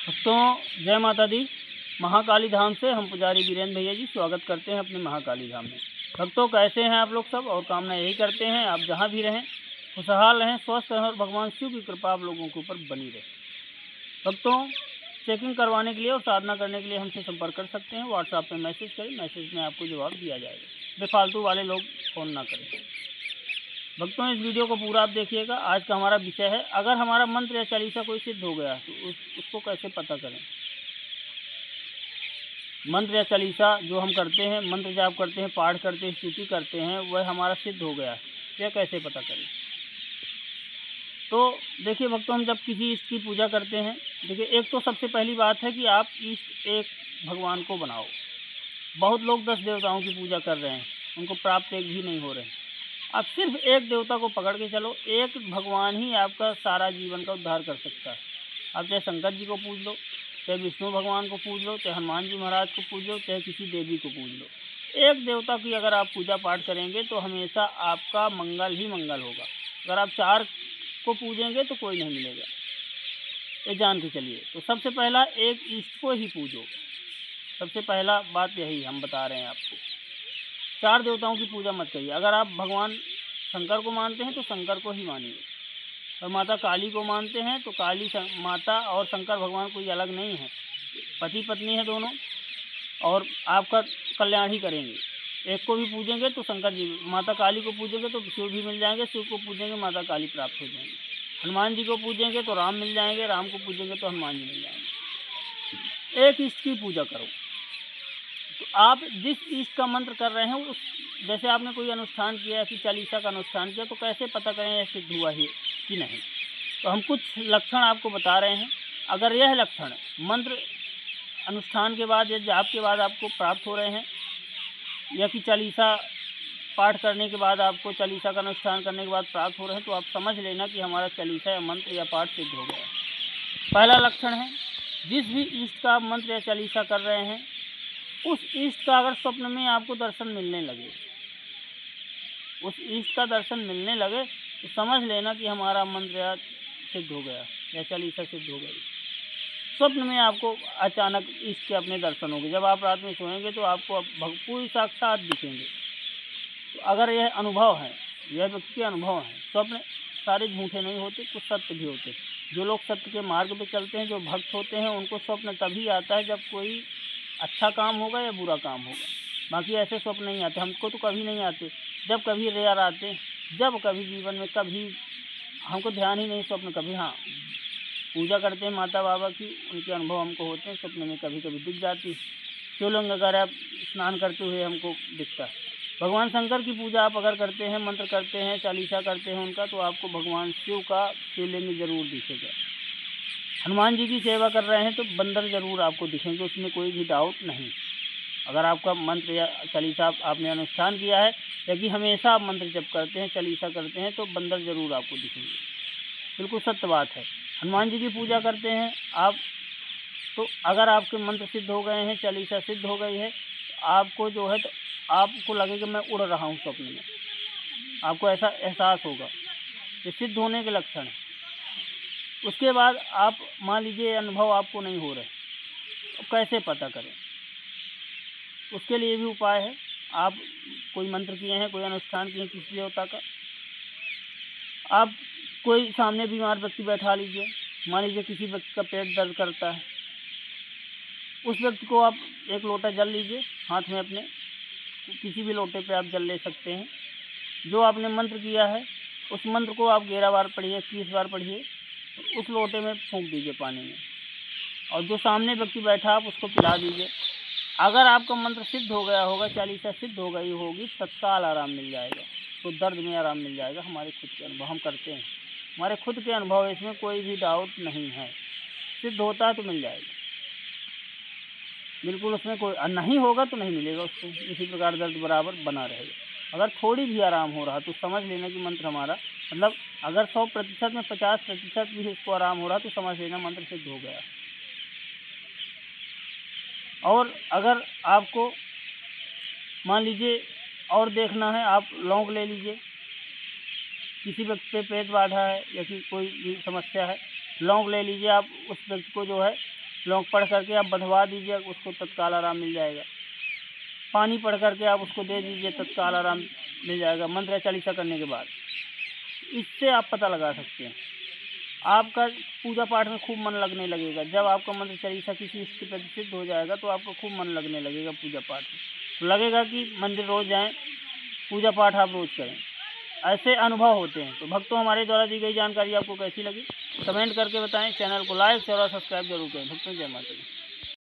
दोस्तों जय माता दी। महाकाली धाम से हम पुजारी वीरेंद्र भैया जी स्वागत करते हैं अपने महाकाली धाम में। भक्तों कैसे हैं आप लोग सब, और कामना यही करते हैं आप जहां भी रहें खुशहाल रहें, स्वस्थ रहें और भगवान शिव की कृपा आप लोगों के ऊपर बनी रहे। भक्तों चेकिंग करवाने के लिए और साधना करने के लिए हमसे संपर्क कर सकते हैं। व्हाट्सएप पे मैसेज करें, मैसेज में आपको जवाब दिया जाएगा। बेफालतू वाले लोग फ़ोन ना करें। भक्तों इस वीडियो को पूरा आप देखिएगा। आज का हमारा विषय है, अगर हमारा मंत्र या चालीसा कोई सिद्ध हो गया तो उसको कैसे पता करें। मंत्र या चालीसा जो हम करते हैं, मंत्र जाप करते हैं, पाठ करते हैं, स्तुति करते हैं, वह हमारा सिद्ध हो गया यह कैसे पता करें। तो देखिए भक्तों, हम जब किसी इष्ट की पूजा करते हैं, देखिए एक तो सबसे पहली बात है कि आप इष्ट एक भगवान को बनाओ। बहुत लोग 10 देवताओं की पूजा कर रहे हैं, उनको प्राप्त एक भी नहीं हो रहे हैं। आप सिर्फ एक देवता को पकड़ के चलो, एक भगवान ही आपका सारा जीवन का उद्धार कर सकता है। आप चाहे शंकर जी को पूज लो, चाहे विष्णु भगवान को पूज लो, चाहे हनुमान जी महाराज को पूज लो, चाहे किसी देवी को पूज लो। एक देवता की अगर आप पूजा पाठ करेंगे तो हमेशा आपका मंगल ही मंगल होगा। अगर आप 4 को पूजेंगे तो कोई नहीं मिलेगा, ये जान के चलिए। तो सबसे पहला एक इष्ट को ही पूजो, सबसे पहला बात यही हम बता रहे हैं आपको। 4 देवताओं की पूजा मत करिए। अगर आप भगवान शंकर को मानते हैं तो शंकर को ही मानिए, और माता काली को मानते हैं तो काली माता और शंकर भगवान कोई अलग नहीं है, पति पत्नी है दोनों, और आपका कल्याण ही करेंगे। एक को भी पूजेंगे तो शंकर जी, माता काली को पूजेंगे तो शिव भी मिल जाएंगे, शिव को पूजेंगे माता काली प्राप्त हो जाएंगे। हनुमान जी को पूजेंगे तो राम मिल जाएंगे, राम को पूजेंगे तो हनुमान जी मिल जाएंगे। एक इष्ट की पूजा करो। तो आप जिस इष्ट का मंत्र कर रहे हैं, उस जैसे आपने कोई अनुष्ठान किया कि चालीसा का अनुष्ठान किया, तो कैसे पता करें यह सिद्ध हुआ है कि नहीं। तो हम कुछ लक्षण आपको बता रहे हैं। अगर यह लक्षण मंत्र अनुष्ठान के बाद या जाप के बाद आपको प्राप्त हो रहे हैं, या कि चालीसा पाठ करने के बाद आपको चालीसा का अनुष्ठान करने के बाद प्राप्त हो रहे हैं, तो आप समझ लेना कि हमारा चालीसा या मंत्र या पाठ सिद्ध हो गया। पहला लक्षण है, जिस भी इष्ट का आप मंत्र या चालीसा कर रहे हैं, उस इष्ट का अगर स्वप्न में आपको दर्शन मिलने लगे, उस इष्ट का दर्शन मिलने लगे तो समझ लेना कि हमारा मंत्र या सिद्ध हो गया या चालीसा सिद्ध हो गई। स्वप्न में आपको अचानक इष्ट के अपने दर्शन होंगे। जब आप रात में सोएंगे तो आपको पूरी साक्षात दिखेंगे। तो अगर यह अनुभव है, यह व्यक्ति के अनुभव हैं, स्वप्न सारे झूठे नहीं होते, कुछ सत्य भी होते। जो लोग सत्य के मार्ग पे चलते हैं, जो भक्त होते हैं, उनको स्वप्न तभी आता है जब कोई अच्छा काम होगा या बुरा काम होगा। बाकी ऐसे स्वप्न नहीं आते। हमको तो कभी नहीं आते, जब कभी रेयर आते, जब कभी जीवन में कभी हमको ध्यान ही नहीं स्वप्न कभी। हाँ, पूजा करते हैं माता बाबा की, उनके अनुभव हमको होते हैं, स्वप्न में कभी कभी दिख जाती। शिवलिंग अगर आप स्नान करते हुए हमको दिखता है। भगवान शंकर की पूजा आप अगर करते हैं, मंत्र करते हैं, चालीसा करते हैं उनका, तो आपको भगवान शिव का शिवलिंग जरूर दिखेगा। हनुमान जी की सेवा कर रहे हैं तो बंदर जरूर आपको दिखेंगे, उसमें कोई भी डाउट नहीं। अगर आपका मंत्र या चालीसा आपने अनुष्ठान किया है, या कि हमेशा आप मंत्र जप करते हैं, चालीसा करते हैं, तो बंदर जरूर आपको दिखेंगे। बिल्कुल सत्य बात है। हनुमान जी की पूजा करते हैं आप, तो अगर आपके मंत्र सिद्ध हो गए हैं, चालीसा सिद्ध हो गई है, आपको जो है तो आपको लगेगा मैं उड़ रहा हूँ स्वप्न में, आपको ऐसा एहसास होगा। ये सिद्ध होने के लक्षण है। उसके बाद आप मान लीजिए अनुभव आपको नहीं हो रहे, तो कैसे पता करें। उसके लिए भी उपाय है। आप कोई मंत्र किए हैं, कोई अनुष्ठान किए हैं किसी देवता का, आप कोई सामने बीमार व्यक्ति बैठा लीजिए। मान लीजिए किसी व्यक्ति का पेट दर्द करता है, उस व्यक्ति को आप 1 लोटा जल लीजिए हाथ में अपने, किसी भी लोटे पे आप जल ले सकते हैं। जो आपने मंत्र किया है उस मंत्र को आप 11 बार पढ़िए, 30 बार पढ़िए, उस लोटे में फूंक दीजिए पानी में, और जो सामने व्यक्ति बैठा आप उसको पिला दीजिए। अगर आपका मंत्र सिद्ध हो गया होगा, चालीसा सिद्ध हो गई होगी, तत्काल आराम मिल जाएगा। तो दर्द में आराम मिल जाएगा। हमारे खुद के अनुभव हम करते हैं, हमारे खुद के अनुभव, इसमें कोई भी डाउट नहीं है। सिद्ध होता है तो मिल जाएगा, बिल्कुल उसमें कोई नहीं होगा तो नहीं मिलेगा उसको। इसी प्रकार दर्द बराबर बना रहेगा। अगर थोड़ी भी आराम हो रहा तो समझ लेना कि मंत्र हमारा, मतलब अगर 100% में 50% भी उसको आराम हो रहा तो समझ लेना मंत्र सिद्ध हो गया। और अगर आपको मान लीजिए और देखना है, आप लौंग ले लीजिए। किसी व्यक्ति पे पेट बाधा है या कि कोई भी समस्या है, लौंग ले लीजिए आप। उस व्यक्ति को जो है श्लोक पढ़ करके आप बंधवा दीजिए, उसको तत्काल आराम मिल जाएगा। पानी पढ़ करके आप उसको दे दीजिए, तत्काल आराम मिल जाएगा मंत्र या चालीसा करने के बाद। इससे आप पता लगा सकते हैं। आपका पूजा पाठ में खूब मन लगने लगेगा। जब आपका मंत्र चालीसा किसी इष्ट के प्रति सिद्ध हो जाएगा तो आपको खूब मन लगने लगेगा पूजा पाठ में। तो लगेगा कि मंदिर रोज़ जाएं, पूजा पाठ आप रोज़ करें। ऐसे अनुभव होते हैं। तो भक्तों, हमारे द्वारा दी गई जानकारी आपको कैसी लगी कमेंट करके बताएं। चैनल को लाइक शेयर और सब्सक्राइब जरूर करें। भक्तों, जय माता दी।